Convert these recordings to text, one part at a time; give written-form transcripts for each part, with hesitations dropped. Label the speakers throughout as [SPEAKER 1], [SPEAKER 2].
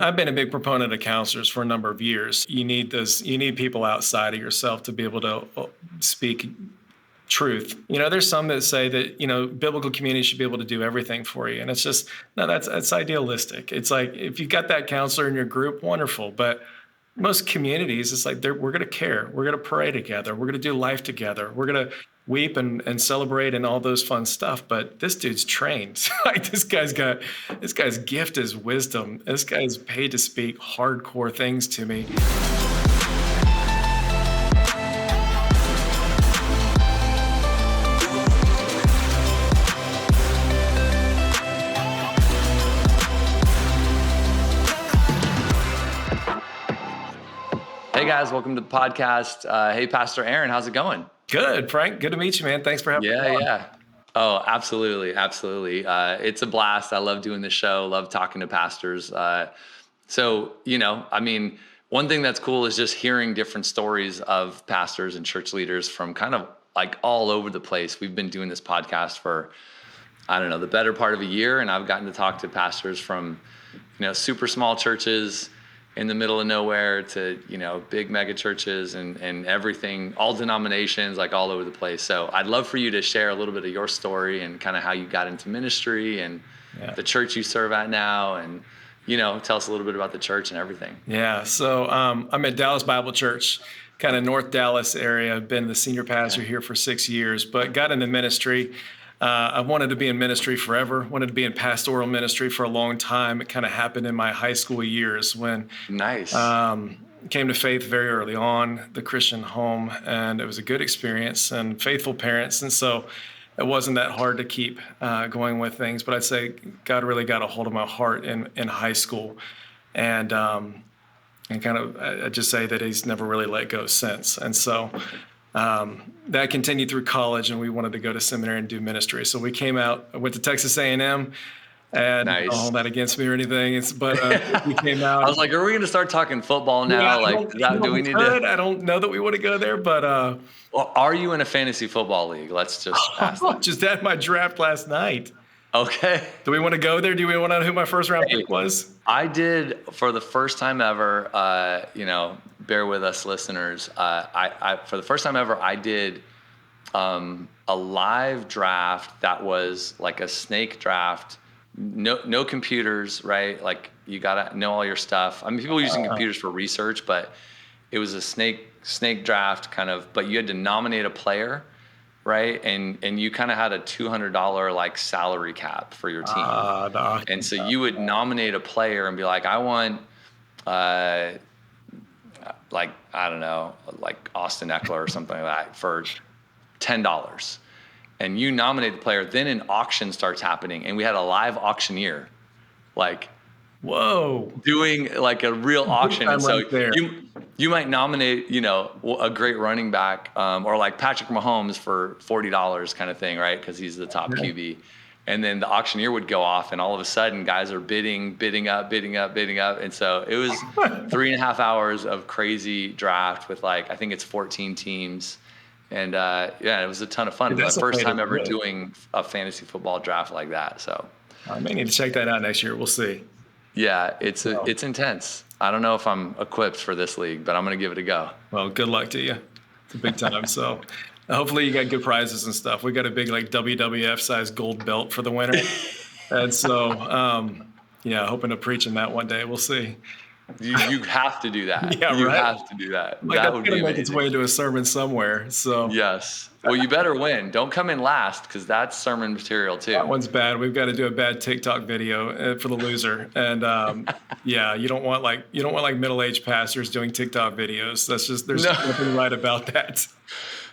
[SPEAKER 1] I've been a big proponent of counselors for a number of years. You need people outside of yourself to be able to speak truth. There's some that say that, biblical community should be able to do everything for you. And it's just, no, that's idealistic. It's like, if you got that counselor in your group, wonderful. But most communities, it's like we're going to care. We're going to pray together. We're going to do life together. We're going to weep and celebrate and all those fun stuff. But this dude's trained. Like this guy's gift is wisdom. This guy's paid to speak hardcore things to me.
[SPEAKER 2] Hey guys, welcome to the podcast. Hey, Pastor Aaron, how's it going?
[SPEAKER 1] Good, Frank. Good to meet you, man. Thanks for having me on.
[SPEAKER 2] Yeah. Oh, absolutely. It's a blast. I love doing the show, love talking to pastors. One thing that's cool is just hearing different stories of pastors and church leaders from kind of like all over the place. We've been doing this podcast for, the better part of a year, and I've gotten to talk to pastors from, super small churches in the middle of nowhere to, big mega churches and everything, all denominations, like all over the place. So I'd love for you to share a little bit of your story and kind of how you got into ministry and the church you serve at now. And, tell us a little bit about the church and everything.
[SPEAKER 1] Yeah. So I'm at Dallas Bible Church, kind of North Dallas area. I've been the senior pastor here for 6 years, but got into ministry. I wanted to be in ministry forever, wanted to be in pastoral ministry for a long time. It kind of happened in my high school years when came to faith very early on, the Christian home, and it was a good experience and faithful parents. And so it wasn't that hard to keep going with things. But I'd say God really got a hold of my heart in high school. And I just say that he's never really let go since. And so that continued through college, and we wanted to go to seminary and do ministry. So we came out, I went to Texas A&M, and
[SPEAKER 2] nice.
[SPEAKER 1] Don't hold that against me or anything. We came out.
[SPEAKER 2] I was like, are we going to start talking football now? Do we need to?
[SPEAKER 1] I don't know that we want to go there, but.
[SPEAKER 2] Well, are you in a fantasy football league? Let's just ask that.
[SPEAKER 1] Just had my draft last night.
[SPEAKER 2] Okay.
[SPEAKER 1] Do we want to go there? Do we want to know who my first round pick was?
[SPEAKER 2] I did for the first time ever, bear with us listeners. For the first time ever, I did a live draft that was like a snake draft. No computers, right? Like you got to know all your stuff. I mean, people using computers for research, but it was a snake draft kind of, but you had to nominate a player. Right. And you kind of had a $200 like salary cap for your team. And so you would nominate a player and be like, I want, like Austin Eckler or something like that for $10. And you nominate the player, then an auction starts happening. And we had a live auctioneer,
[SPEAKER 1] whoa,
[SPEAKER 2] doing like a real auction. And so you might nominate, a great running back, or like Patrick Mahomes for $40 kind of thing, right? Because he's the top QB. And then the auctioneer would go off, and all of a sudden guys are bidding up. And so it was 3.5 hours of crazy draft with I think it's 14 teams. And it was a ton of fun. It was my first time ever doing a fantasy football draft like that. So
[SPEAKER 1] I may need to check that out next year. We'll see.
[SPEAKER 2] Yeah, it's intense. I don't know if I'm equipped for this league, but I'm going to give it a go.
[SPEAKER 1] Well, good luck to you. It's a big time. So hopefully you got good prizes and stuff. We got a big WWF size gold belt for the winner. And so, hoping to preach in that one day. We'll see.
[SPEAKER 2] You have to do that.
[SPEAKER 1] Yeah,
[SPEAKER 2] you
[SPEAKER 1] right?
[SPEAKER 2] have to do that.
[SPEAKER 1] That would be amazing. Make its way into a sermon somewhere. So
[SPEAKER 2] yes. Well, you better win. Don't come in last, because that's sermon material too.
[SPEAKER 1] That one's bad. We've got to do a bad TikTok video for the loser. And you don't want middle-aged pastors doing TikTok videos. There's nothing right about that.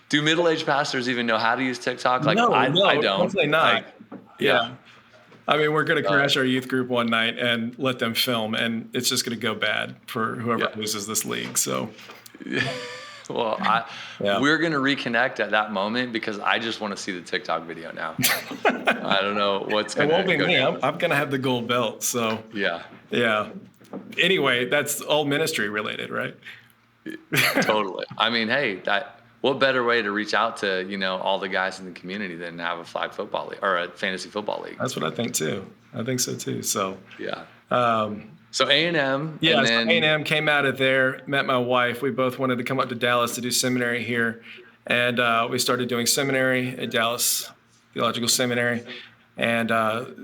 [SPEAKER 2] Do middle-aged pastors even know how to use TikTok?
[SPEAKER 1] I don't. Definitely not.
[SPEAKER 2] Yeah.
[SPEAKER 1] I mean, we're going to crash our youth group one night and let them film, and it's just going to go bad for whoever loses this league. So,
[SPEAKER 2] well, we're going to reconnect at that moment, because I just want to see the TikTok video now. I don't know what's going to happen.
[SPEAKER 1] It won't be me. I'm going to have the gold belt. So yeah. Anyway, that's all ministry related, right?
[SPEAKER 2] Totally. I mean, hey, what better way to reach out to, all the guys in the community than have a flag football league or a fantasy football league?
[SPEAKER 1] That's what I think too. I think so too. So
[SPEAKER 2] yeah. So A&M,
[SPEAKER 1] Yeah,
[SPEAKER 2] and
[SPEAKER 1] so
[SPEAKER 2] then
[SPEAKER 1] A&M, came out of there, met my wife. We both wanted to come up to Dallas to do seminary here. And we started doing seminary at Dallas Theological Seminary, and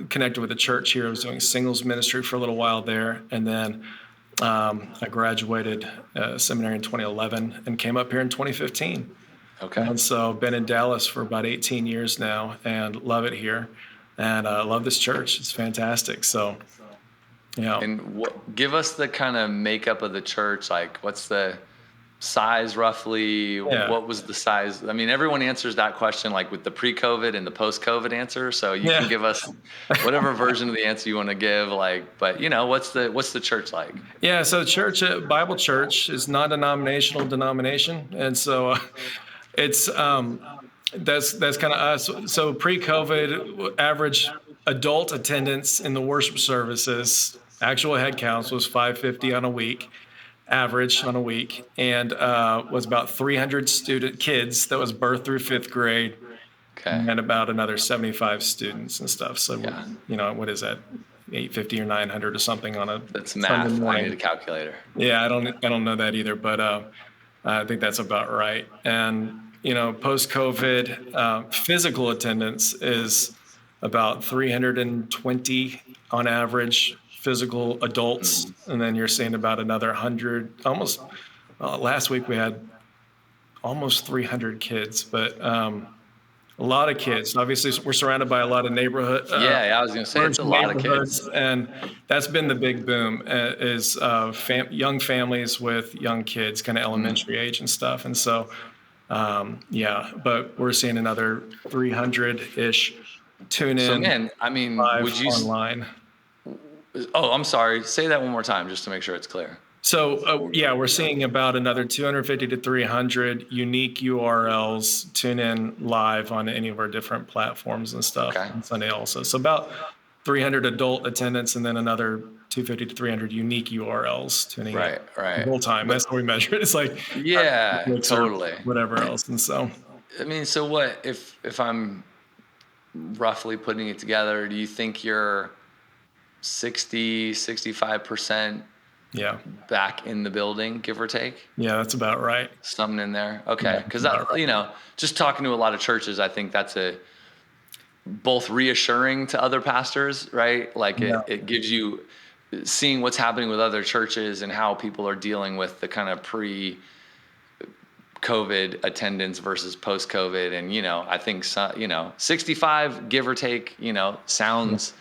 [SPEAKER 1] connected with the church here. I was doing singles ministry for a little while there. And then I graduated seminary in 2011 and came up here in 2015.
[SPEAKER 2] okay.
[SPEAKER 1] And so been in Dallas for about 18 years now and love it here. And love this church. It's fantastic. So, yeah.
[SPEAKER 2] And give us the kind of makeup of the church. Like, what's the size roughly?
[SPEAKER 1] Yeah.
[SPEAKER 2] What was the size? I mean, everyone answers that question like with the pre-COVID and the post-COVID answer. So you can
[SPEAKER 1] Yeah.
[SPEAKER 2] give us whatever version of the answer you want to give. Like, but what's the church like?
[SPEAKER 1] Yeah, so church, Bible church is non-denominational denomination, and so it's that's kind of us. So pre-COVID, average adult attendance in the worship services, actual head counts was 550 on a week, average on a week, and was about 300 student kids that was birth through fifth grade,
[SPEAKER 2] Okay.
[SPEAKER 1] and about another 75 students and stuff. So
[SPEAKER 2] Yeah.
[SPEAKER 1] what is that? 850 or 900 or something on a
[SPEAKER 2] That's
[SPEAKER 1] Sunday
[SPEAKER 2] math. I need a
[SPEAKER 1] morning.
[SPEAKER 2] calculator.
[SPEAKER 1] Yeah, I don't know that either, but I think that's about right. And post-COVID, physical attendance is about 320 on average, physical adults,
[SPEAKER 2] Mhm.
[SPEAKER 1] and then you're seeing about another 100. Almost last week we had almost 300 kids, but a lot of kids. Obviously, we're surrounded by a lot of neighborhood.
[SPEAKER 2] Yeah, I was gonna say it's
[SPEAKER 1] Large
[SPEAKER 2] a lot of kids.
[SPEAKER 1] neighborhoods, and that's been the big boom, is young families with young kids, kind of
[SPEAKER 2] Mm.
[SPEAKER 1] elementary age and stuff. And so, yeah, but we're seeing another 300-ish tune
[SPEAKER 2] So
[SPEAKER 1] in
[SPEAKER 2] man, I mean,
[SPEAKER 1] live online.
[SPEAKER 2] oh, I'm sorry. Say that one more time just to make sure it's clear.
[SPEAKER 1] So, yeah, we're seeing about another 250 to 300 unique URLs tune in live on any of our different platforms and stuff
[SPEAKER 2] Okay.
[SPEAKER 1] on Sunday also. So about 300 adult attendance, and then another 250 to 300 unique URLs tuning in
[SPEAKER 2] Right,
[SPEAKER 1] the
[SPEAKER 2] right.
[SPEAKER 1] whole time.
[SPEAKER 2] But
[SPEAKER 1] That's how we measure it. It's like
[SPEAKER 2] yeah,
[SPEAKER 1] Netflix or
[SPEAKER 2] totally.
[SPEAKER 1] whatever else. And so,
[SPEAKER 2] I mean, so what if I'm roughly putting it together, do you think you're 65%
[SPEAKER 1] yeah,
[SPEAKER 2] back in the building, give or take?
[SPEAKER 1] yeah, that's about right.
[SPEAKER 2] Something in there.
[SPEAKER 1] Yeah,
[SPEAKER 2] Okay.
[SPEAKER 1] that's
[SPEAKER 2] Because
[SPEAKER 1] about
[SPEAKER 2] that,
[SPEAKER 1] right.
[SPEAKER 2] just talking to a lot of churches, I think that's both reassuring to other pastors, right? Like
[SPEAKER 1] Yeah,
[SPEAKER 2] it gives you seeing what's happening with other churches and how people are dealing with the kind of pre-COVID attendance versus post-COVID. And, I think, 65, give or take,
[SPEAKER 1] yeah,
[SPEAKER 2] sounds,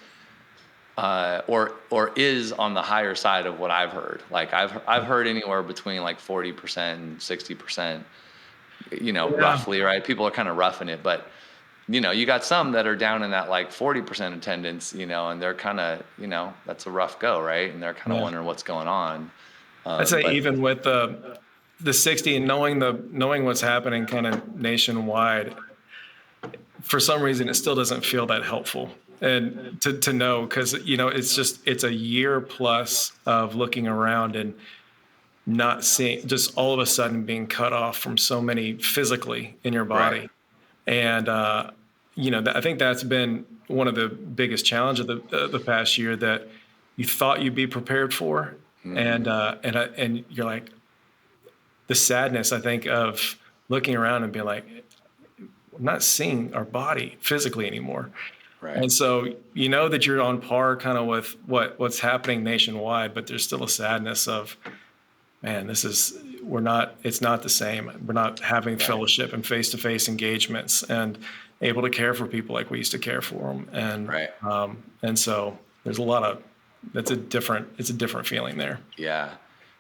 [SPEAKER 2] or is on the higher side of what I've heard. Like I've heard anywhere between like 40% and 60%,
[SPEAKER 1] yeah,
[SPEAKER 2] roughly, right? People are kind of roughing it, but you got some that are down in that like 40% attendance, and they're kind of, that's a rough go, right? And they're kind of
[SPEAKER 1] yeah.
[SPEAKER 2] wondering what's going on.
[SPEAKER 1] I'd say
[SPEAKER 2] But
[SPEAKER 1] even with the 60 and knowing what's happening kind of nationwide, for some reason it still doesn't feel that helpful. And to know, because it's a year plus of looking around and not seeing, just all of a sudden being cut off from so many physically in your
[SPEAKER 2] right,
[SPEAKER 1] body. And I think that's been one of the biggest challenge of the past year, that you thought you'd be prepared for.
[SPEAKER 2] hmm
[SPEAKER 1] And you're like, the sadness, I think, of looking around and being like, we're not seeing our body physically anymore.
[SPEAKER 2] right,
[SPEAKER 1] And so that you're on par kind of with what's happening nationwide, but there's still a sadness of, man, it's not the same. We're not having
[SPEAKER 2] right,
[SPEAKER 1] fellowship and face-to-face engagements and able to care for people like we used to care for them.
[SPEAKER 2] right.
[SPEAKER 1] And so there's it's a different feeling there.
[SPEAKER 2] Yeah.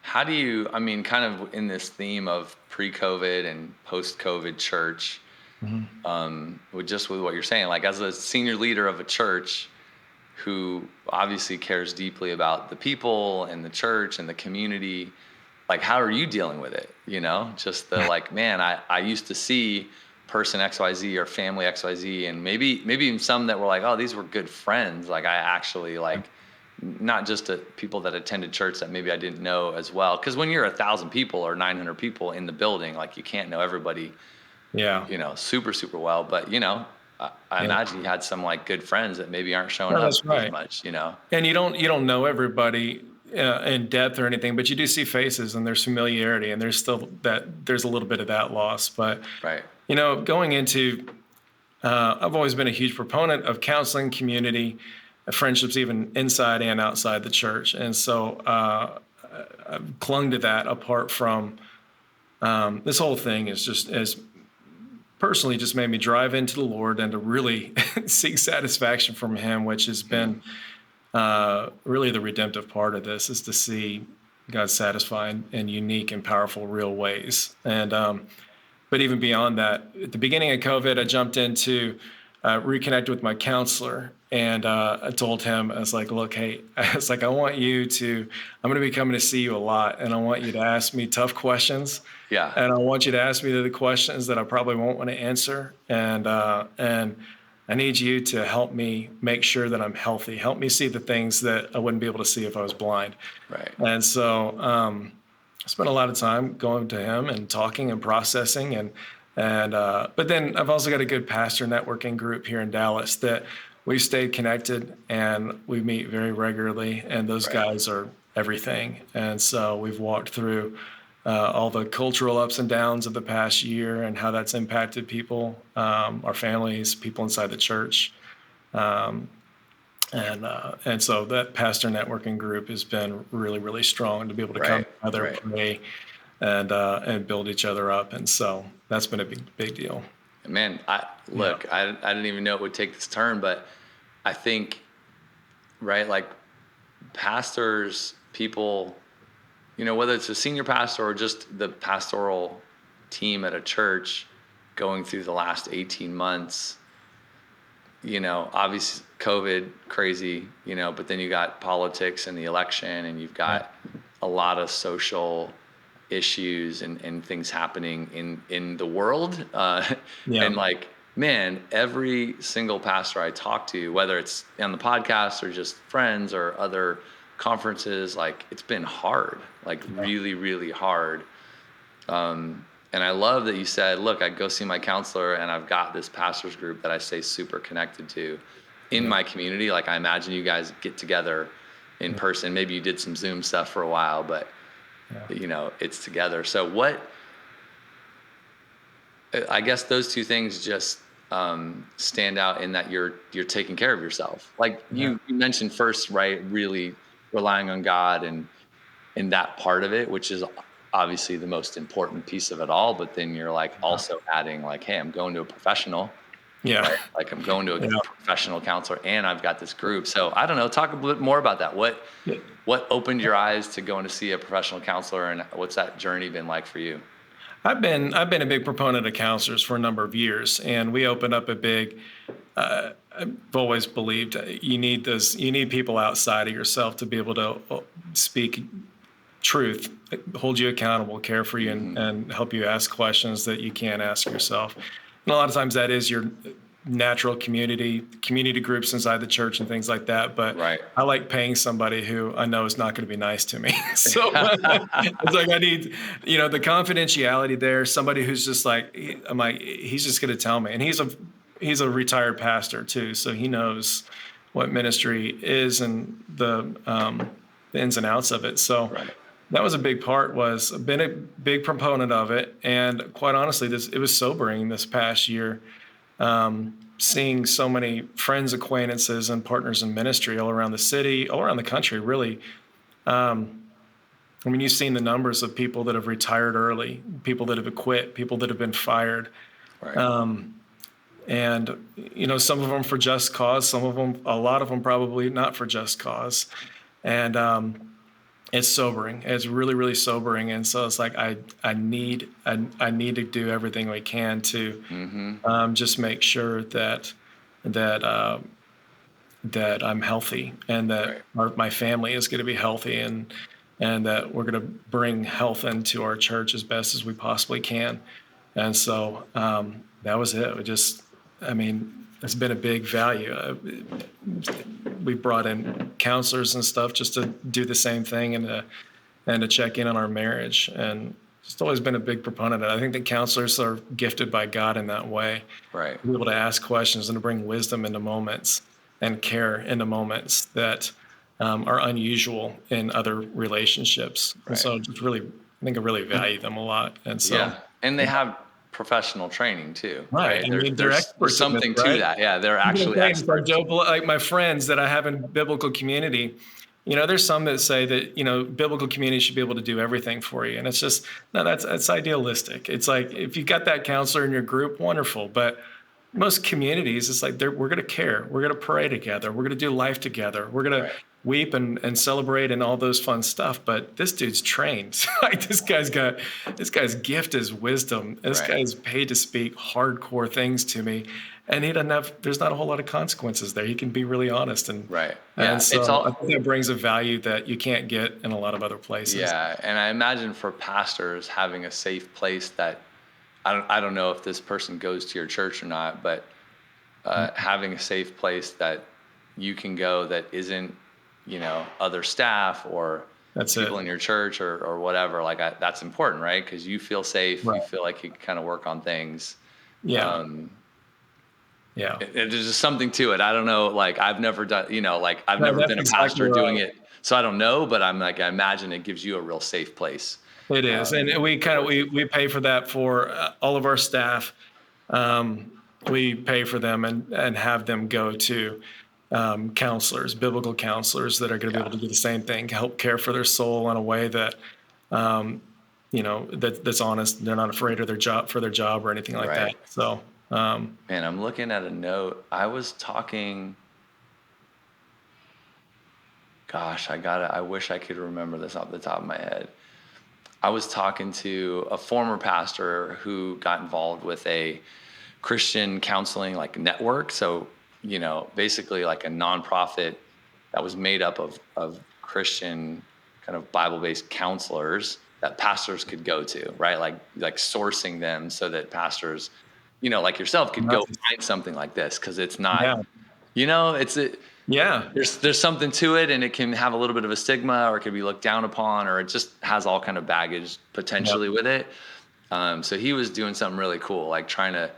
[SPEAKER 2] How do you, I mean, kind of in this theme of pre-COVID and post-COVID church,
[SPEAKER 1] Mhm.
[SPEAKER 2] with what you're saying, like as a senior leader of a church who obviously cares deeply about the people and the church and the community, like how are you dealing with it? Just the like, man, I used to see person XYZ or family XYZ, and maybe even some that were like, oh, these were good friends. Like I actually like, not just people that attended church that maybe I didn't know as well. Because when you're 1,000 people or 900 people in the building, like you can't know everybody,
[SPEAKER 1] Yeah.
[SPEAKER 2] super, super well. But, I
[SPEAKER 1] Yeah.
[SPEAKER 2] imagine you had some like good friends that maybe aren't showing
[SPEAKER 1] No,
[SPEAKER 2] up
[SPEAKER 1] that's
[SPEAKER 2] as
[SPEAKER 1] right.
[SPEAKER 2] much,
[SPEAKER 1] And you don't know everybody in depth or anything, but you do see faces and there's familiarity, and there's a little bit of that loss. But
[SPEAKER 2] Right.
[SPEAKER 1] going into, I've always been a huge proponent of counseling, community, friendships, even inside and outside the church, and so I've clung to that. Apart from this whole thing is just as personally just made me drive into the Lord and to really seek satisfaction from Him, which has been really the redemptive part of this, is to see God satisfied in unique and powerful, real ways. And but even beyond that, at the beginning of COVID, I jumped into reconnect with my counselor, and I told him, I was like, look, hey, I was like, I'm going to be coming to see you a lot, and I want you to ask me tough questions.
[SPEAKER 2] Yeah.
[SPEAKER 1] And I want you to ask me the questions that I probably won't want to answer. And I need you to help me make sure that I'm healthy. Help me see the things that I wouldn't be able to see if I was blind.
[SPEAKER 2] Right.
[SPEAKER 1] And so I spent a lot of time going to him and talking and processing, but then I've also got a good pastor networking group here in Dallas that we've stayed connected, and we meet very regularly, and those guys are everything. And so we've walked through all the cultural ups and downs of the past year and how that's impacted people, our families, people inside the church. And so that pastor networking group has been really, really strong to be able to come together, pray, and build each other up. And so that's been a big deal.
[SPEAKER 2] Man, I didn't even know it would take this turn, but I think, right, like pastors, people, whether it's a senior pastor or just the pastoral team at a church going through the last 18 months, obviously COVID crazy, but then you got politics and the election, and you've got a lot of social issues and things happening in the world. And like, man, every single pastor I talk to, whether it's on the podcast or just friends or other conferences, like it's been hard, like really, really hard. And I love that you said, look, I go see my counselor and I've got this pastors group that I stay super connected to in my community. Like I imagine you guys get together in person. Maybe you did some Zoom stuff for a while, but it's together. So I guess those two things just stand out in that you're taking care of yourself. Like you mentioned first, right? Really relying on God and in that part of it, which is obviously the most important piece of it all. But then you're like also adding like, hey, I'm going to a professional. Yeah. Right? Like I'm going to a professional counselor, and I've got this group. So I don't know, talk a bit more about that. What opened your eyes to going to see a professional counselor, and what's that journey been like for you?
[SPEAKER 1] I've been a big proponent of counselors for a number of years, and we opened up I've always believed you need people outside of yourself to be able to speak truth, hold you accountable, care for you, and help you ask questions that you can't ask yourself. And a lot of times that is your natural community groups inside the church and things like that. But I like paying somebody who I know is not going to be nice to me. So it's like I need, the confidentiality there. Somebody who's just like, he's just going to tell me. And he's a retired pastor too, so he knows what ministry is and the ins and outs of it. So that was a big part. I've been a big proponent of it, and quite honestly, it was sobering this past year. Seeing so many friends, acquaintances, and partners in ministry all around the city, all around the country, really. You've seen the numbers of people that have retired early, people that have quit, people that have been fired. And, some of them for just cause, a lot of them probably not for just cause. And it's sobering. It's really, really sobering. And so it's like I need to do everything we can to just make sure that I'm healthy, and that my family is going to be healthy, and that we're going to bring health into our church as best as we possibly can. And so that was it. It's been a big value. We brought in counselors and stuff just to do the same thing and to check in on our marriage. And just always been a big proponent of it. I think that counselors are gifted by God in that way. To be able to ask questions and to bring wisdom into moments and care into moments that are unusual in other relationships. And
[SPEAKER 2] Right.
[SPEAKER 1] so just really, I think I really value them a lot. And so,
[SPEAKER 2] Yeah. And they
[SPEAKER 1] yeah.
[SPEAKER 2] have professional training too,
[SPEAKER 1] Right.
[SPEAKER 2] right?
[SPEAKER 1] I mean, they're
[SPEAKER 2] There's
[SPEAKER 1] experts in this,
[SPEAKER 2] something to
[SPEAKER 1] right?
[SPEAKER 2] that. Yeah, they're
[SPEAKER 1] You know what
[SPEAKER 2] actually
[SPEAKER 1] I'm saying? It's like
[SPEAKER 2] experts.
[SPEAKER 1] like my friends that I have in biblical community, there's some that say that, biblical community should be able to do everything for you. And it's just, no, that's idealistic. It's like, if you've got that counselor in your group, wonderful. But most communities, it's like we're going to care. We're going to pray together. We're going to do life together. We're going to
[SPEAKER 2] Right.
[SPEAKER 1] weep and celebrate and all those fun stuff. But this dude's trained. Like this guy's gift is wisdom. This
[SPEAKER 2] Right.
[SPEAKER 1] guy's paid to speak hardcore things to me. And there's not a whole lot of consequences there. He can be really honest.
[SPEAKER 2] Right.
[SPEAKER 1] And
[SPEAKER 2] Yeah. It's
[SPEAKER 1] so I
[SPEAKER 2] all,
[SPEAKER 1] think that brings a value that you can't get in a lot of other places.
[SPEAKER 2] yeah. And I imagine for pastors having a safe place that I don't know if this person goes to your church or not, but having a safe place that you can go that isn't, other staff or
[SPEAKER 1] That's
[SPEAKER 2] people
[SPEAKER 1] it.
[SPEAKER 2] in your church or whatever. Like that's important, right? Because you feel safe. You
[SPEAKER 1] Right.
[SPEAKER 2] feel like you can kind of work on things.
[SPEAKER 1] Yeah.
[SPEAKER 2] Um,
[SPEAKER 1] Yeah.
[SPEAKER 2] there's just something to it. I don't know. Like I've never done, like I've
[SPEAKER 1] No,
[SPEAKER 2] never
[SPEAKER 1] that's
[SPEAKER 2] been a
[SPEAKER 1] exactly
[SPEAKER 2] pastor doing
[SPEAKER 1] right.
[SPEAKER 2] it, so I don't know. But I'm like, I imagine it gives you a real safe place.
[SPEAKER 1] It is, and we
[SPEAKER 2] To
[SPEAKER 1] kind of
[SPEAKER 2] work in.
[SPEAKER 1] we pay for that for all of our staff. We pay for them and have them go to counselors, biblical counselors that are going to be
[SPEAKER 2] Yeah.
[SPEAKER 1] able to do the same thing, help care for their soul in a way that that's honest. They're not afraid of their job or anything like that.
[SPEAKER 2] Right.
[SPEAKER 1] So
[SPEAKER 2] Man, I'm looking at a note. I was talking. Gosh, I wish I could remember this off the top of my head. I was talking to a former pastor who got involved with a Christian counseling like network. So, basically like a nonprofit that was made up of Christian kind of Bible-based counselors that pastors could go to, right? Like sourcing them so that pastors, like yourself could go
[SPEAKER 1] nice.
[SPEAKER 2] find something like this because it's not,
[SPEAKER 1] Yeah,
[SPEAKER 2] it's a,
[SPEAKER 1] yeah,
[SPEAKER 2] there's something to it, and it can have a little bit of a stigma, or it can be looked down upon, or it just has all kind of baggage
[SPEAKER 1] yeah.
[SPEAKER 2] potentially with it. So he was doing something really cool, like trying to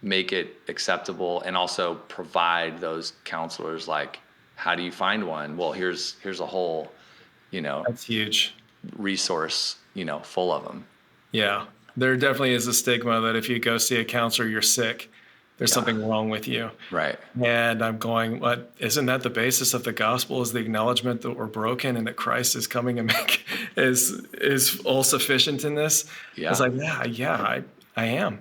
[SPEAKER 2] make it acceptable and also provide those counselors like, how do you find one? Well, here's a whole, you know,
[SPEAKER 1] That's huge.
[SPEAKER 2] resource, full of them.
[SPEAKER 1] Yeah, there definitely is a stigma that if you go see a counselor, you're sick. There's
[SPEAKER 2] Yeah.
[SPEAKER 1] something wrong with you.
[SPEAKER 2] Right.
[SPEAKER 1] And I'm going, what isn't that the basis of the gospel? Is the acknowledgement that we're broken and that Christ is coming and is all sufficient in this? It's
[SPEAKER 2] Yeah.
[SPEAKER 1] like, I am.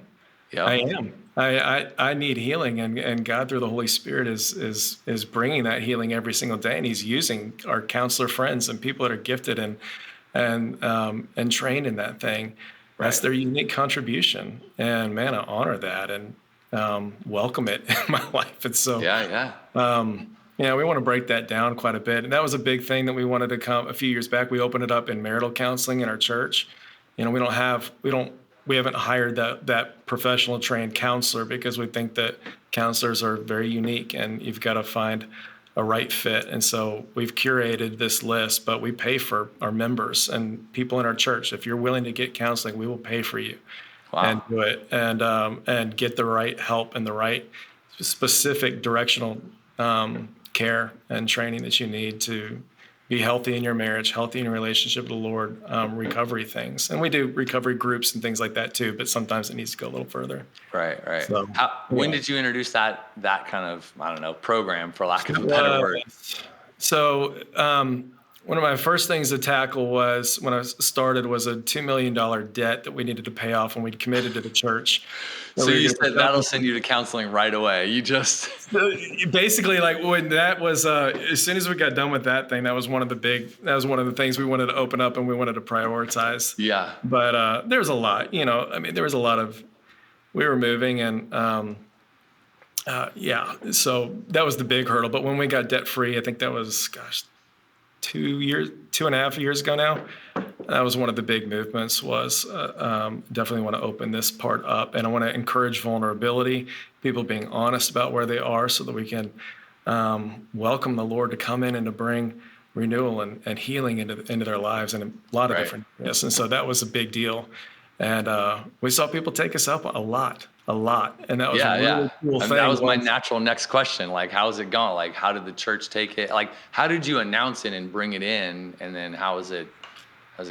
[SPEAKER 1] I
[SPEAKER 2] Yep.
[SPEAKER 1] am. I need healing, and God through the Holy Spirit is bringing that healing every single day, and He's using our counselor friends and people that are gifted and trained in that thing. That's
[SPEAKER 2] Right.
[SPEAKER 1] their unique contribution, and man, I honor that and welcome it in my life. And so,
[SPEAKER 2] Yeah. Yeah.
[SPEAKER 1] we want to break that down quite a bit, and that was a big thing that we wanted to come a few years back. We opened it up in marital counseling in our church. We haven't hired that professional trained counselor because we think that counselors are very unique and you've got to find a right fit. And so we've curated this list, but we pay for our members and people in our church. If you're willing to get counseling, we will pay for you and
[SPEAKER 2] Wow.
[SPEAKER 1] do it and get the right help and the right specific directional care and training that you need to be healthy in your marriage, healthy in your relationship with the Lord, recovery things. And we do recovery groups and things like that too, but sometimes it needs to go a little further.
[SPEAKER 2] Right. Right.
[SPEAKER 1] So,
[SPEAKER 2] When
[SPEAKER 1] yeah.
[SPEAKER 2] did you introduce that kind of, I don't know, program, for lack of a better
[SPEAKER 1] Uh,
[SPEAKER 2] word?
[SPEAKER 1] so one of my first things to tackle was when I started was a $2 million debt that we needed to pay off when we'd committed to the church. That
[SPEAKER 2] So
[SPEAKER 1] we were
[SPEAKER 2] you
[SPEAKER 1] gonna
[SPEAKER 2] said that'll send you to counseling right away. You just,
[SPEAKER 1] basically, like when that was as soon as we got done with that thing, that was one of the things we wanted to open up and we wanted to prioritize.
[SPEAKER 2] yeah.
[SPEAKER 1] But there was a lot, there was a lot of, we were moving and so that was the big hurdle. But when we got debt free, I think that was 2.5 years ago now. That was one of the big movements. Was definitely want to open this part up, and I want to encourage vulnerability, people being honest about where they are, so that we can welcome the Lord to come in and to bring renewal and healing into their lives and a lot of
[SPEAKER 2] Right.
[SPEAKER 1] different areas. And so that was a big deal. And we saw people take us up a lot. And that was a
[SPEAKER 2] Yeah, yeah.
[SPEAKER 1] really cool
[SPEAKER 2] I mean, that
[SPEAKER 1] thing.
[SPEAKER 2] was my natural next question. Like, how's it going? Like, how did the church take it? Like, how did you announce it and bring it in? And then how's it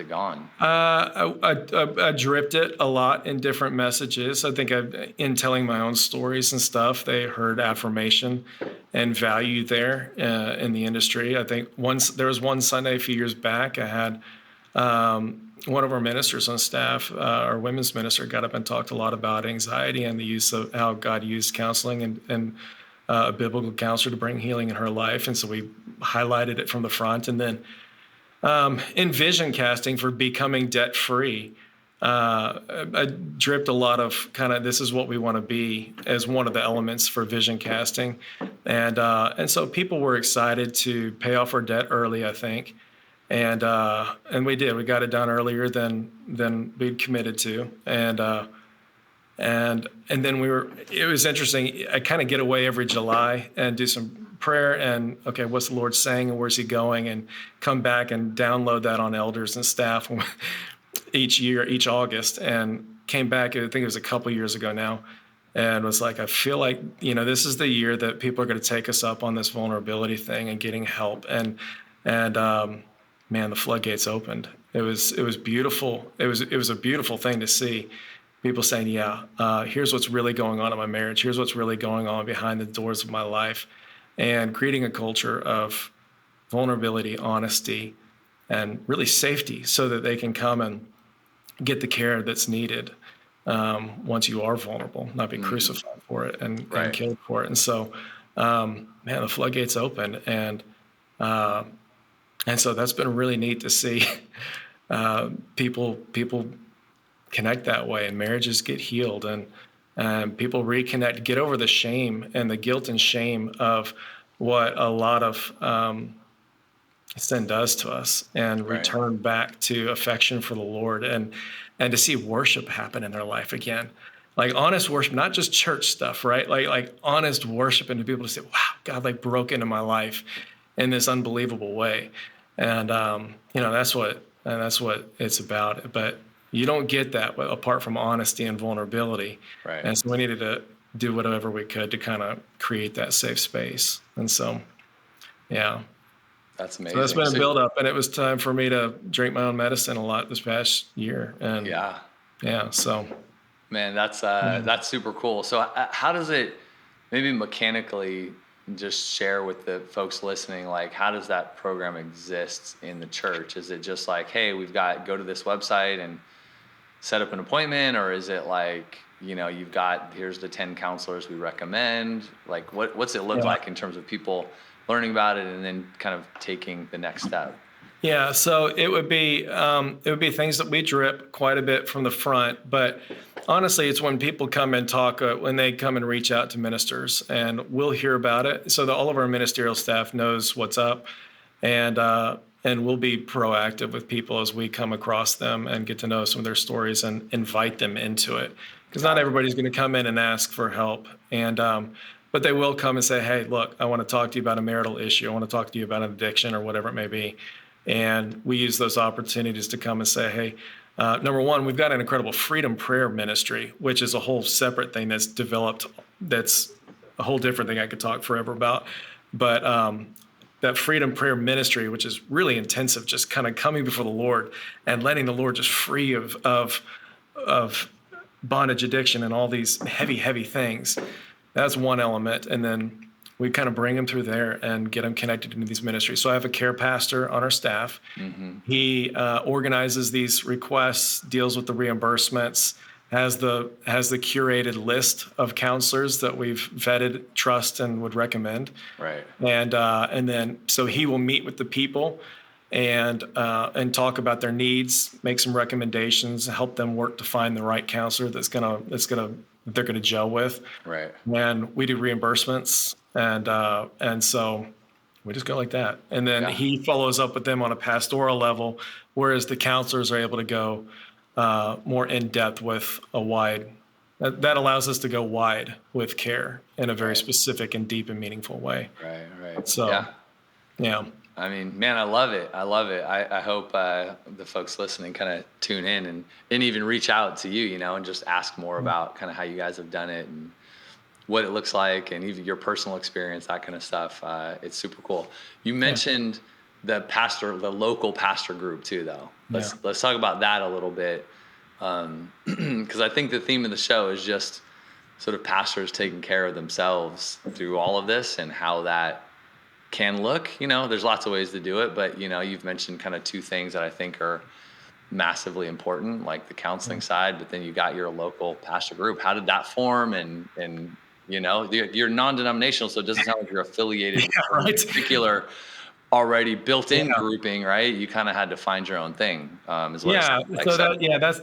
[SPEAKER 2] gone?
[SPEAKER 1] I dripped it a lot in different messages. I think in telling my own stories and stuff, they heard affirmation and value there in the industry. I think there was one Sunday a few years back, I had one of our ministers on staff, our women's minister, got up and talked a lot about anxiety and the use of how God used counseling and a biblical counselor to bring healing in her life. And so we highlighted it from the front. And then in vision casting for becoming debt free, I dripped a lot of kind of this is what we want to be as one of the elements for vision casting, and so people were excited to pay off our debt early, I think, and we did. We got it done earlier than we'd committed to, and then it was interesting. I kind of get away every July and do some prayer and, okay, what's the Lord saying and where's he going, and come back and download that on elders and staff each August, and came back, I think it was a couple years ago now, and was like, I feel like, this is the year that people are going to take us up on this vulnerability thing and getting help. And man, the floodgates opened. It was beautiful. It was a beautiful thing to see. People saying, here's what's really going on in my marriage. Here's what's really going on behind the doors of my life. And creating a culture of vulnerability, honesty, and really safety so that they can come and get the care that's needed once you are vulnerable, not be crucified for it and killed for it. And so, man, the floodgates open. And so that's been really neat to see people connect that way, and marriages get healed, and people reconnect, get over the shame and the guilt and shame of what a lot of sin does to us, and return back to affection for the Lord, and to see worship happen in their life again. Like honest worship, not just church stuff, right? Like honest worship, and to be able to say, wow, God like broke into my life in this unbelievable way. And that's what it's about. But you don't get that apart from honesty and vulnerability.
[SPEAKER 2] Right.
[SPEAKER 1] And so we needed to do whatever we could to kind of create that safe space. And so, yeah.
[SPEAKER 2] That's amazing.
[SPEAKER 1] So that's been a build up, and it was time for me to drink my own medicine a lot this past year. And so.
[SPEAKER 2] Man, that's super cool. So how does it, maybe mechanically, just share with the folks listening, like how does that program exist in the church? Is it just like, hey, go to this website and set up an appointment, or is it like, here's the 10 counselors we recommend? Like what's it look like in terms of people learning about it and then kind of taking the next step?
[SPEAKER 1] Yeah, so it would be things that we drip quite a bit from the front, but honestly, it's when people come and talk, when they come and reach out to ministers, and we'll hear about it, so that all of our ministerial staff knows what's up, and we'll be proactive with people as we come across them and get to know some of their stories and invite them into it, because not everybody's going to come in and ask for help, but they will come and say, hey, look, I want to talk to you about a marital issue. I want to talk to you about an addiction or whatever it may be. And we use those opportunities to come and say, hey, number one, we've got an incredible freedom prayer ministry, which is a whole separate thing that's developed. That's a whole different thing I could talk forever about. But that freedom prayer ministry, which is really intensive, just kind of coming before the Lord and letting the Lord just free of bondage, addiction, and all these heavy things. That's one element. And then we kind of bring them through there and get them connected into these ministries. So I have a care pastor on our staff. Mm-hmm. He organizes these requests, deals with the reimbursements, has the curated list of counselors that we've vetted, trust, and would recommend.
[SPEAKER 2] Right.
[SPEAKER 1] And then so he will meet with the people and talk about their needs, make some recommendations, help them work to find the right counselor that they're gonna gel with.
[SPEAKER 2] Right.
[SPEAKER 1] And we do reimbursements. And so we just go like that. And then he follows up with them on a pastoral level, whereas the counselors are able to go more in depth with that allows us to go wide with care in a very specific and deep and meaningful way.
[SPEAKER 2] Right.
[SPEAKER 1] So, yeah.
[SPEAKER 2] I mean, man, I love it. I love it. I hope the folks listening kind of tune in and even reach out to you, and just ask more about kind of how you guys have done it and what it looks like, and even your personal experience, that kind of stuff. It's super cool. You
[SPEAKER 1] Yeah.
[SPEAKER 2] mentioned the local pastor group too, though.
[SPEAKER 1] Yeah.
[SPEAKER 2] Let's talk about that a little bit, because I think the theme of the show is just sort of pastors taking care of themselves through all of this and how that can look. There's lots of ways to do it, but you've mentioned kind of two things that I think are massively important, like the counseling side, but then you got your local pastor group. How did that form? And you're non-denominational, so it doesn't sound like you're affiliated with
[SPEAKER 1] Yeah,
[SPEAKER 2] any
[SPEAKER 1] right.
[SPEAKER 2] particular already built-in
[SPEAKER 1] Yeah.
[SPEAKER 2] grouping, right? You kind of had to find your own thing, is what it
[SPEAKER 1] Yeah.
[SPEAKER 2] sounds like.
[SPEAKER 1] So
[SPEAKER 2] So
[SPEAKER 1] that's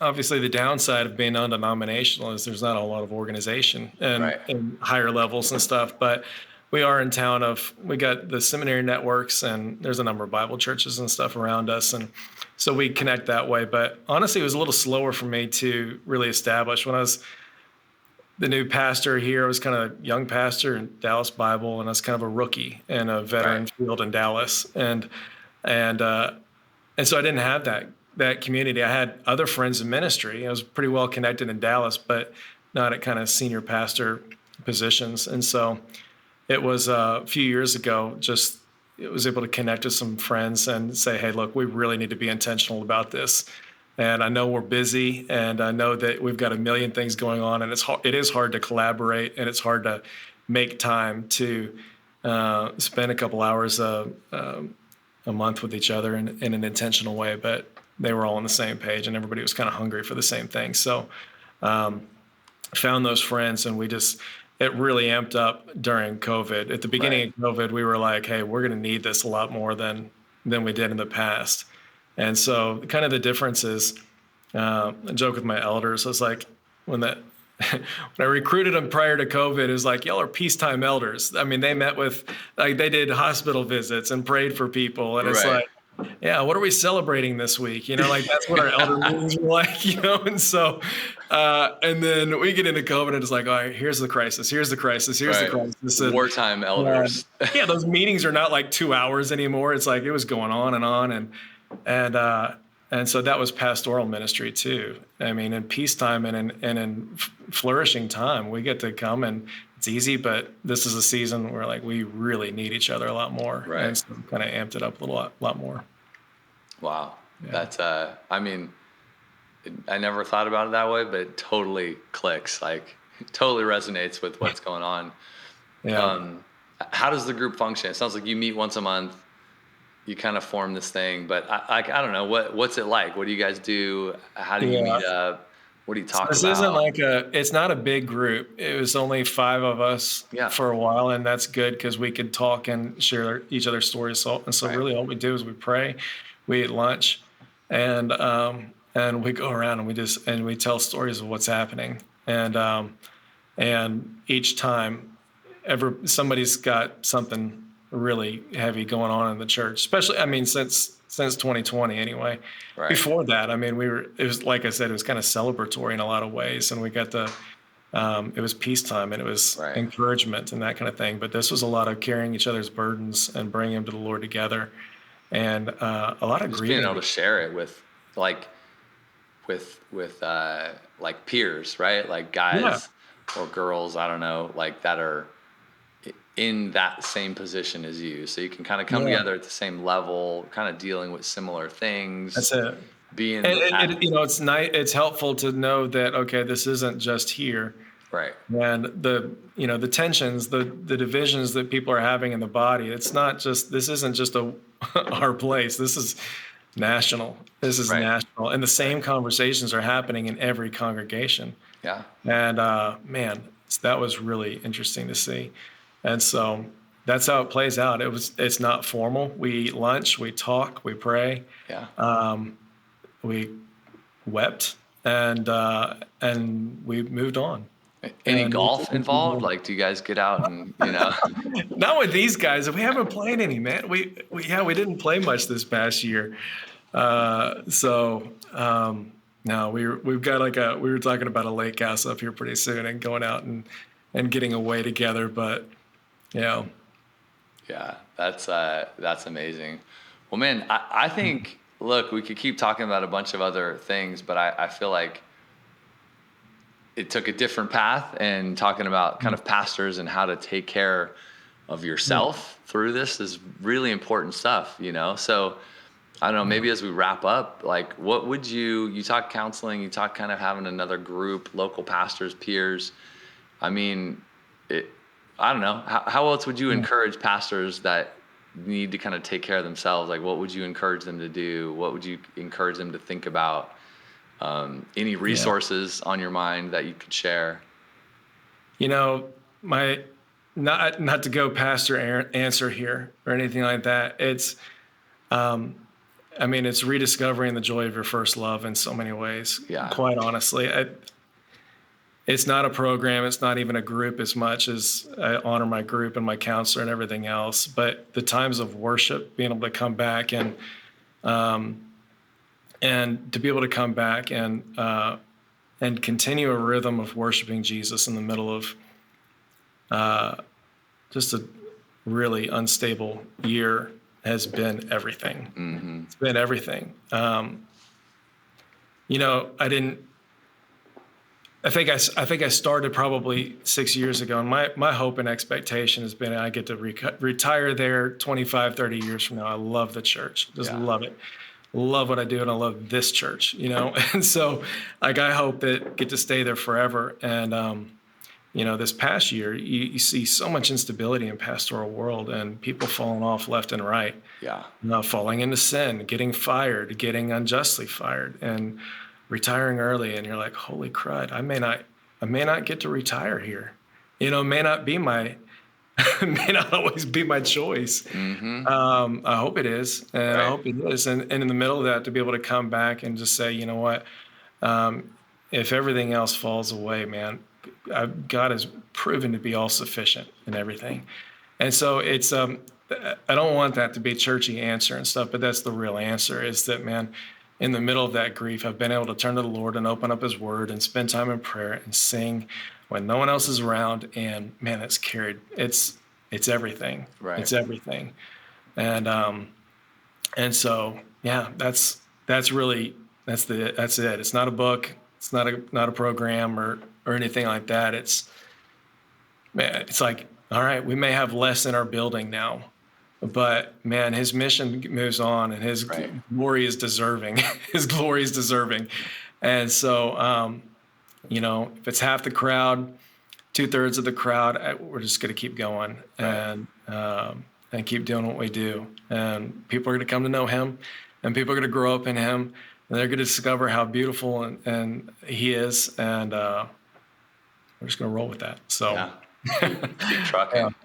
[SPEAKER 1] obviously the downside of being non-denominational is there's not a lot of organization and
[SPEAKER 2] right,
[SPEAKER 1] in higher levels and stuff. But we are in town we got the seminary networks and there's a number of Bible churches and stuff around us. And so we connect that way. But honestly, it was a little slower for me to really establish. When I was the new pastor here, I was kind of a young pastor in Dallas Bible, and I was kind of a rookie in a
[SPEAKER 2] right,
[SPEAKER 1] veteran field in Dallas. And and so I didn't have that community. I had other friends in ministry. I was pretty well connected in Dallas, but not at kind of senior pastor positions. And so it was a few years ago, just it was able to connect with some friends and say, hey, look, we really need to be intentional about this. And I know we're busy, and I know that we've got a million things going on, and it is hard to collaborate, and it's hard to make time to spend a couple hours a month with each other in an intentional way. But they were all on the same page, and everybody was kind of hungry for the same thing. So found those friends, and it really amped up during COVID. At the
[SPEAKER 2] right.
[SPEAKER 1] beginning of COVID, we were like, hey, we're going to need this a lot more than we did in the past. And so kind of the difference is, I joke with my elders. I was like, when I recruited them prior to COVID, it was like, y'all are peacetime elders. I mean, they met with, like, they did hospital visits and prayed for people. And it's
[SPEAKER 2] Right.
[SPEAKER 1] like, yeah, what are we celebrating this week? Like that's what our elder meetings were like, And so, and then we get into COVID and it's like, all right, here's the crisis. Here's the crisis. Here's the
[SPEAKER 2] Right.
[SPEAKER 1] crisis.
[SPEAKER 2] Wartime elders.
[SPEAKER 1] Yeah, those meetings are not like 2 hours anymore. It's like, it was going on and on. And so that was pastoral ministry too. I mean, in peacetime and in flourishing time, we get to come and it's easy, but this is a season where like we really need each other a lot more,
[SPEAKER 2] Right.
[SPEAKER 1] and so kind of amped it up a lot more.
[SPEAKER 2] Wow.
[SPEAKER 1] Yeah.
[SPEAKER 2] That's, I mean, I never thought about it that way, but it totally clicks. Like, it totally resonates with what's going on.
[SPEAKER 1] Yeah.
[SPEAKER 2] How does the group function? It sounds like you meet once a month. You kind of form this thing, but I don't know what's it like. What do you guys do? How do you
[SPEAKER 1] Yeah.
[SPEAKER 2] meet up? What do you talk
[SPEAKER 1] This
[SPEAKER 2] about?
[SPEAKER 1] isn't like it's not a big group. It was only 5 of us
[SPEAKER 2] Yeah.
[SPEAKER 1] for a while, and that's good because we could talk and share each other's stories. So
[SPEAKER 2] Right.
[SPEAKER 1] really all we do is we pray, we eat lunch, and we go around and we tell stories of what's happening. And each time somebody's got something really heavy going on in the church, especially, I mean, since 2020 anyway.
[SPEAKER 2] Right.
[SPEAKER 1] Before that, I mean, it was, like I said, it was kind of celebratory in a lot of ways. And we got it was peacetime and it was
[SPEAKER 2] Right.
[SPEAKER 1] encouragement and that kind of thing. But this was a lot of carrying each other's burdens and bringing them to the Lord together. And a lot of
[SPEAKER 2] Just
[SPEAKER 1] grieving.
[SPEAKER 2] being able to share it with like peers, right? Like guys or girls, I don't know, like that are in that same position as you. So you can kind of come together at the same level, kind of dealing with similar things.
[SPEAKER 1] That's it.
[SPEAKER 2] Being
[SPEAKER 1] And it's nice. It's helpful to know that, okay, this isn't just here.
[SPEAKER 2] right.
[SPEAKER 1] And the tensions, the divisions that people are having in the body, this isn't just our place. This is national. This is
[SPEAKER 2] Right.
[SPEAKER 1] national. And the same conversations are happening in every congregation.
[SPEAKER 2] Yeah.
[SPEAKER 1] And man, that was really interesting to see. And so that's how it plays out. It's not formal. We eat lunch, we talk, we pray.
[SPEAKER 2] Yeah.
[SPEAKER 1] We wept and we moved on.
[SPEAKER 2] Any
[SPEAKER 1] And
[SPEAKER 2] golf involved? Like, do you guys get out and,
[SPEAKER 1] not with these guys. We haven't played any, man. We didn't play much this past year. No, we've got we were talking about a lake house up here pretty soon and going out and getting away together. But
[SPEAKER 2] Yeah, that's amazing. Well, man, I think, look, we could keep talking about a bunch of other things, but I feel like it took a different path, and talking about kind of pastors and how to take care of yourself through this is really important stuff, you know? So I don't know, maybe as we wrap up, like, what would you talk counseling, you talk kind of having another group, local pastors, peers. I mean, it, I don't know, how else would you encourage pastors that need to kind of take care of themselves? Like, what would you encourage them to do? What would you encourage them to think about? Any
[SPEAKER 1] Yeah.
[SPEAKER 2] resources on your mind that you could share?
[SPEAKER 1] You know, my not to go pastor answer here or anything like that. It's I mean, it's rediscovering the joy of your first love in so many ways.
[SPEAKER 2] Yeah.
[SPEAKER 1] Quite honestly, it's not a program. It's not even a group as much as I honor my group and my counselor and everything else. But the times of worship, being able to come back and to be able to come back and continue a rhythm of worshiping Jesus in the middle of just a really unstable year has been everything.
[SPEAKER 2] Mm-hmm.
[SPEAKER 1] It's been everything. You know, I think I started probably 6 years ago, and my hope and expectation has been I get to retire there 25, 30 years from now. I love the church, just love it. Love what I do, and I love this church, you know? And so, like, I hope that get to stay there forever. And, you know, this past year, you see so much instability in pastoral world, and people falling off left and right.
[SPEAKER 2] Yeah.
[SPEAKER 1] Falling into sin, getting fired, getting unjustly fired, and retiring early. And you're like, holy crud, I may not get to retire here. You know, it may not be my, may not always be my choice.
[SPEAKER 2] Mm-hmm.
[SPEAKER 1] I hope it is, and I hope it is. And in the middle of that, to be able to come back and just say, you know what, if everything else falls away, man, God has proven to be all sufficient in everything. And so it's, I don't want that to be a churchy answer and stuff, but that's the real answer is that, man, in the middle of that grief, I've been able to turn to the Lord and open up his word and spend time in prayer and sing when no one else is around. And man, it's everything.
[SPEAKER 2] Right.
[SPEAKER 1] It's everything. And so, yeah, that's it. It's not a book. It's not a program or anything like that. It's like, all right, we may have less in our building now, but man, his mission moves on, and his glory is deserving. His glory is deserving. And so, you know, if it's half the crowd, 2/3 of the crowd, we're just going to keep going and keep doing what we do. And people are going to come to know him, and people are going to grow up in him, and they're going to discover how beautiful and he is. And we're just going to roll with that. So
[SPEAKER 2] keep trucking.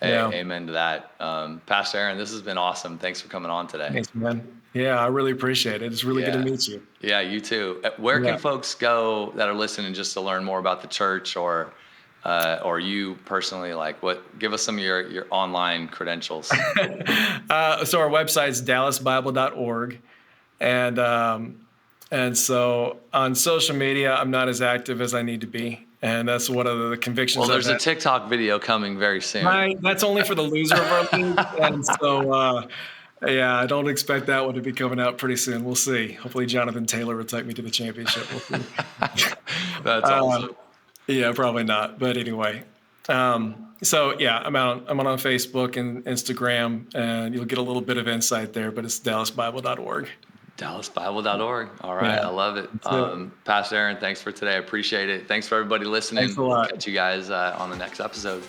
[SPEAKER 2] Hey,
[SPEAKER 1] yeah.
[SPEAKER 2] Amen to that. Pastor Aaron, this has been awesome. Thanks for coming on today.
[SPEAKER 1] Thanks, man. Yeah, I really appreciate it. It's really good to meet you.
[SPEAKER 2] Yeah, you too. Where can folks go that are listening just to learn more about the church or you personally? Like, give us some of your online credentials.
[SPEAKER 1] So our website's dallasbible.org. And so on social media, I'm not as active as I need to be. And that's one of the convictions.
[SPEAKER 2] Well, there's a TikTok video coming very soon.
[SPEAKER 1] Right. That's only for the loser of our league. And so, yeah, I don't expect that one to be coming out pretty soon. We'll see. Hopefully Jonathan Taylor will take me to the championship. We'll see.
[SPEAKER 2] That's awesome.
[SPEAKER 1] Yeah, probably not. But anyway, so yeah, I'm on Facebook and Instagram, and you'll get a little bit of insight there, but it's dallasbible.org.
[SPEAKER 2] dallasbible.org. All right.
[SPEAKER 1] Yeah.
[SPEAKER 2] I love it. Pastor Aaron, thanks for today. I appreciate it. Thanks for everybody listening.
[SPEAKER 1] Thanks a lot.
[SPEAKER 2] Catch you guys on the next episode.